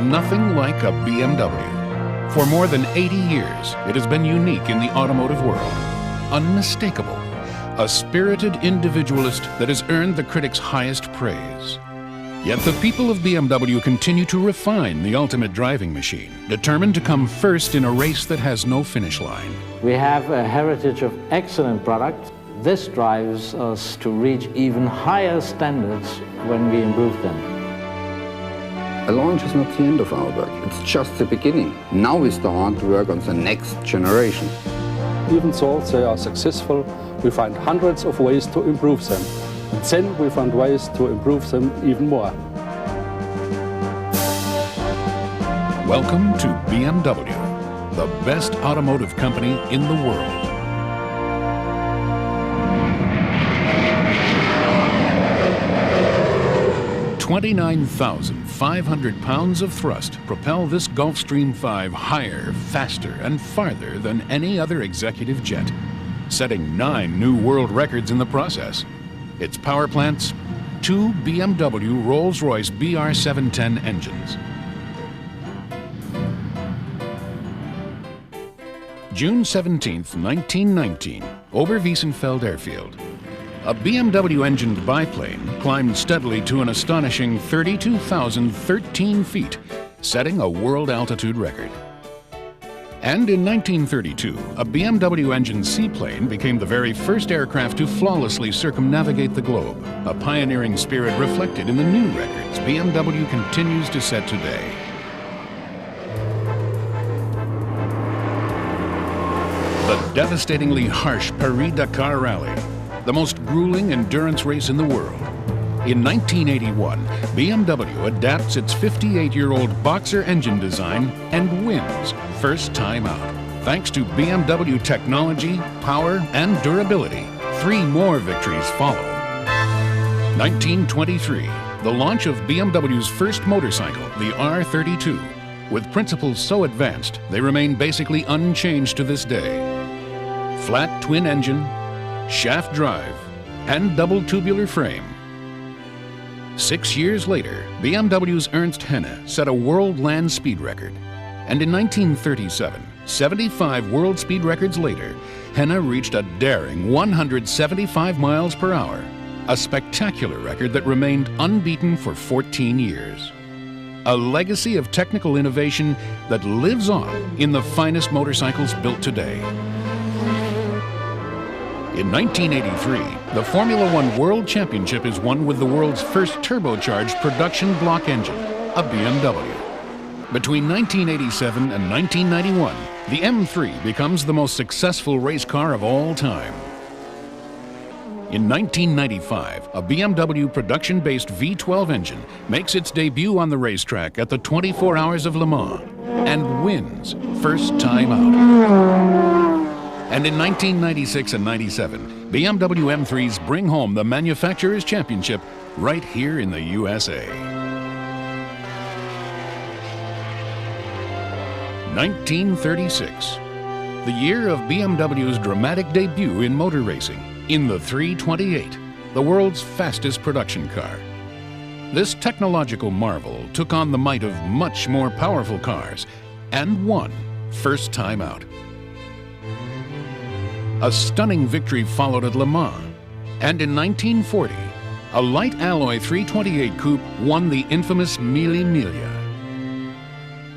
nothing like a BMW. For more than 80 years, it has been unique in the automotive world. Unmistakable. A spirited individualist that has earned the critics' highest praise. Yet the people of BMW continue to refine the ultimate driving machine, determined to come first in a race that has no finish line. We have a heritage of excellent products. This drives us to reach even higher standards when we improve them. A launch is not the end of our work, it's just the beginning. Now we start to work on the next generation. Even though they are successful, we find hundreds of ways to improve them. And then we find ways to improve them even more. Welcome to BMW, the best automotive company in the world. $29,500 pounds of thrust propel this Gulfstream 5 higher, faster, and farther than any other executive jet, setting 9 new world records in the process. Its power plants, 2 BMW Rolls-Royce BR710 engines. June 17, 1919, Oberwiesenfeld Airfield. A BMW-engined biplane climbed steadily to an astonishing 32,013 feet, setting a world altitude record. And in 1932, a BMW engine seaplane became the very first aircraft to flawlessly circumnavigate the globe, a pioneering spirit reflected in the new records BMW continues to set today. The devastatingly harsh Paris-Dakar Rally, the most grueling endurance race in the world. In 1981, BMW adapts its 58-year-old Boxer engine design and wins first time out. Thanks to BMW technology, power, and durability, 3 more victories follow. 1923, the launch of BMW's first motorcycle, the R32. With principles so advanced, they remain basically unchanged to this day. Flat twin engine, shaft drive, and double tubular frame. 6 years later, BMW's Ernst Henne set a world land speed record. And in 1937, 75 world speed records later, Henne reached a daring 175 miles per hour, a spectacular record that remained unbeaten for 14 years. A legacy of technical innovation that lives on in the finest motorcycles built today. In 1983, the Formula One World Championship is won with the world's first turbocharged production block engine, a BMW. Between 1987 and 1991, the M3 becomes the most successful race car of all time. In 1995, a BMW production-based V12 engine makes its debut on the racetrack at the 24 Hours of Le Mans and wins first time out. And in 1996 and 97, BMW M3s bring home the Manufacturers' Championship right here in the USA. 1936, the year of BMW's dramatic debut in motor racing in the 328, the world's fastest production car. This technological marvel took on the might of much more powerful cars and won first time out. A stunning victory followed at Le Mans, and in 1940, a light alloy 328 coupe won the infamous Mille Miglia.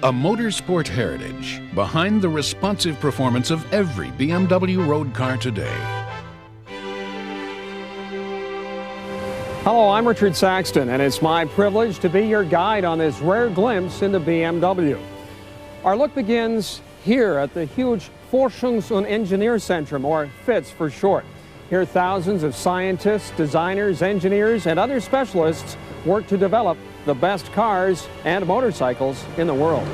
A motorsport heritage behind the responsive performance of every BMW road car today. Hello, I'm Richard Saxton, and it's my privilege to be your guide on this rare glimpse into BMW. Our look begins here at the huge Forschungs- und Ingenieurszentrum, or FITZ for short. Here thousands of scientists, designers, engineers, and other specialists work to develop the best cars and motorcycles in the world.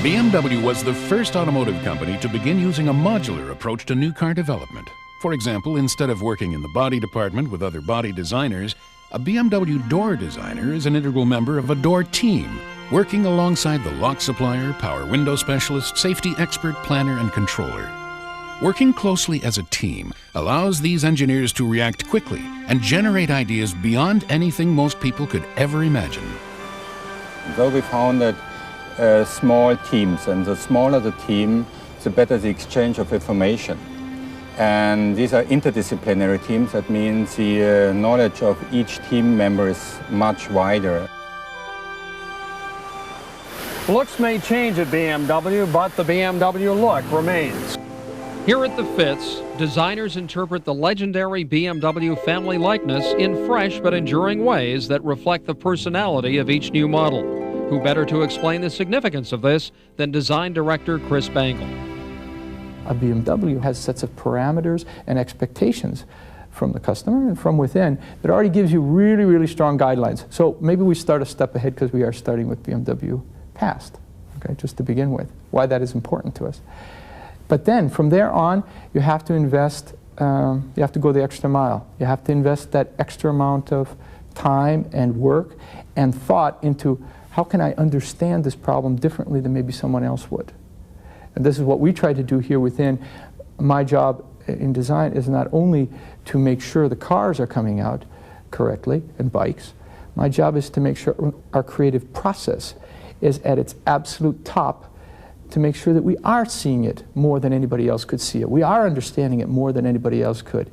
BMW was the first automotive company to begin using a modular approach to new car development. For example, instead of working in the body department with other body designers, a BMW door designer is an integral member of a door team, working alongside the lock supplier, power window specialist, safety expert, planner, and controller. Working closely as a team allows these engineers to react quickly and generate ideas beyond anything most people could ever imagine. So we found that small teams, and the smaller the team, the better the exchange of information. And these are interdisciplinary teams. That means the knowledge of each team member is much wider. Looks may change at BMW, but the BMW look remains. Here at the FITS, designers interpret the legendary BMW family likeness in fresh but enduring ways that reflect the personality of each new model. Who better to explain the significance of this than design director Chris Bangle? A BMW has sets of parameters and expectations from the customer and from within that already gives you really, really strong guidelines. So maybe we start a step ahead because we are starting with BMW past, okay, just to begin with, why that is important to us. But then from there on, you have to invest, you have to go the extra mile. You have to invest that extra amount of time and work and thought into how can I understand this problem differently than maybe someone else would. And this is what we try to do here within. My job in design is not only to make sure the cars are coming out correctly and bikes. My job is to make sure our creative process is at its absolute top to make sure that we are seeing it more than anybody else could see it. We are understanding it more than anybody else could.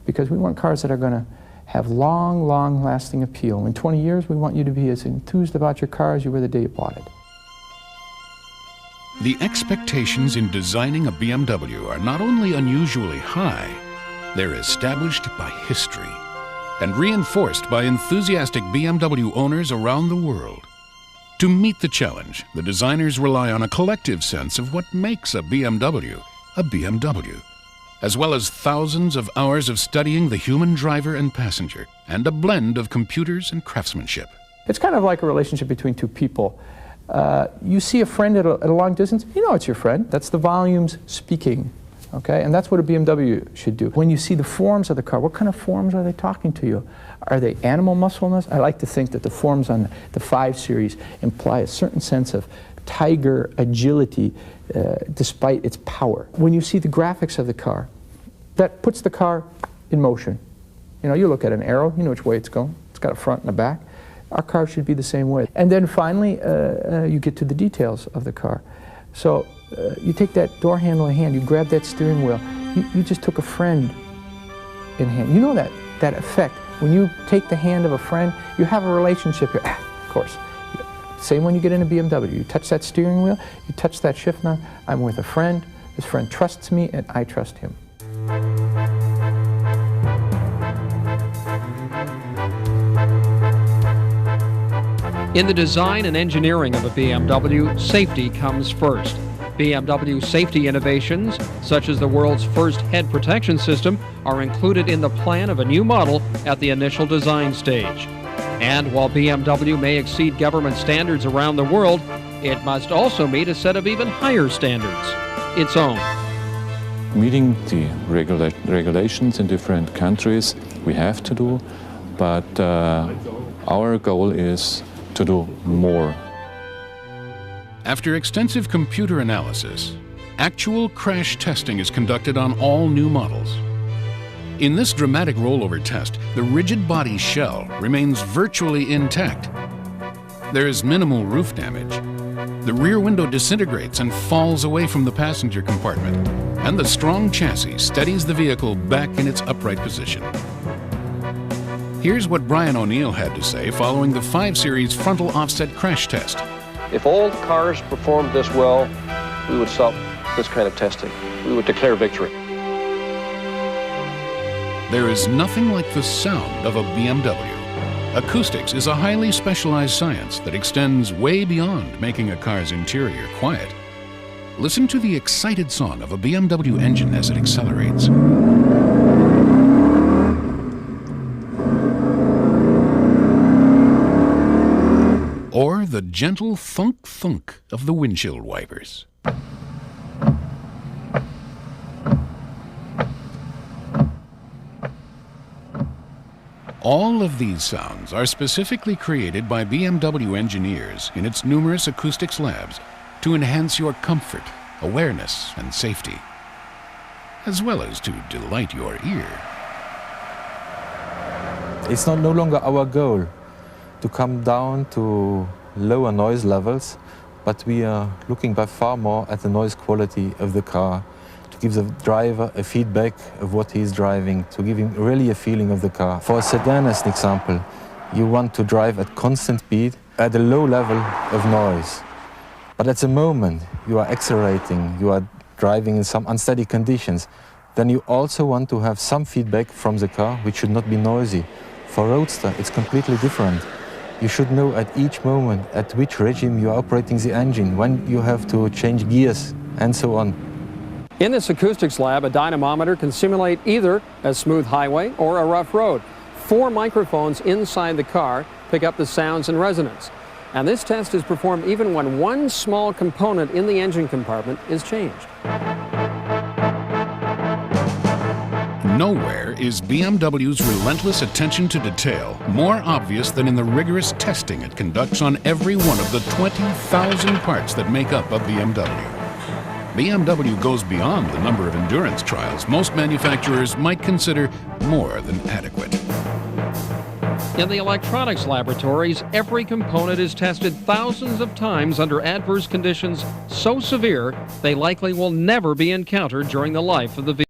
Because we want cars that are going to have long, long-lasting appeal. In 20 years, we want you to be as enthused about your car as you were the day you bought it. The expectations in designing a BMW are not only unusually high, they're established by history and reinforced by enthusiastic BMW owners around the world. To meet the challenge, the designers rely on a collective sense of what makes a BMW, as well as thousands of hours of studying the human driver and passenger, and a blend of computers and craftsmanship. It's kind of like a relationship between two people. You see a friend at a long distance, you know it's your friend. That's the volumes speaking, okay? And that's what a BMW should do. When you see the forms of the car, what kind of forms are they talking to you? Are they animal muscleness? I like to think that the forms on the 5 Series imply a certain sense of tiger agility despite its power. When you see the graphics of the car, that puts the car in motion. You know, you look at an arrow, you know which way it's going. It's got a front and a back. Our car should be the same way. And then finally, you get to the details of the car. So you take that door handle in hand, you grab that steering wheel, you just took a friend in hand. You know that effect. When you take the hand of a friend, you have a relationship here. Of course. Same when you get in a BMW. You touch that steering wheel, you touch that shift knob. I'm with a friend. This friend trusts me, and I trust him. In the design and engineering of a BMW, safety comes first. BMW safety innovations, such as the world's first head protection system, are included in the plan of a new model at the initial design stage. And while BMW may exceed government standards around the world, it must also meet a set of even higher standards, its own. Meeting the regulations in different countries we have to do, but our goal is to do more. After extensive computer analysis, actual crash testing is conducted on all new models. In this dramatic rollover test, the rigid body shell remains virtually intact. There is minimal roof damage. The rear window disintegrates and falls away from the passenger compartment, and the strong chassis steadies the vehicle back in its upright position. Here's what Brian O'Neill had to say following the 5 Series frontal offset crash test. If all cars performed this well, we would stop this kind of testing. We would declare victory. There is nothing like the sound of a BMW. Acoustics is a highly specialized science that extends way beyond making a car's interior quiet. Listen to the excited song of a BMW engine as it accelerates. Or the gentle thunk-thunk of the windshield wipers. All of these sounds are specifically created by BMW engineers in its numerous acoustics labs to enhance your comfort, awareness, and safety, as well as to delight your ear. It's no longer our goal to come down to lower noise levels, but we are looking by far more at the noise quality of the car, to give the driver a feedback of what he is driving, to give him really a feeling of the car. For a sedan, as an example, you want to drive at constant speed at a low level of noise. But at the moment you are accelerating, you are driving in some unsteady conditions, then you also want to have some feedback from the car, which should not be noisy. For Roadster, it's completely different. You should know at each moment at which regime you are operating the engine, when you have to change gears, and so on. In this acoustics lab, a dynamometer can simulate either a smooth highway or a rough road. 4 microphones inside the car pick up the sounds and resonance. And this test is performed even when one small component in the engine compartment is changed. Nowhere is BMW's relentless attention to detail more obvious than in the rigorous testing it conducts on every one of the 20,000 parts that make up a BMW. BMW goes beyond the number of endurance trials most manufacturers might consider more than adequate. In the electronics laboratories, every component is tested thousands of times under adverse conditions so severe they likely will never be encountered during the life of the vehicle.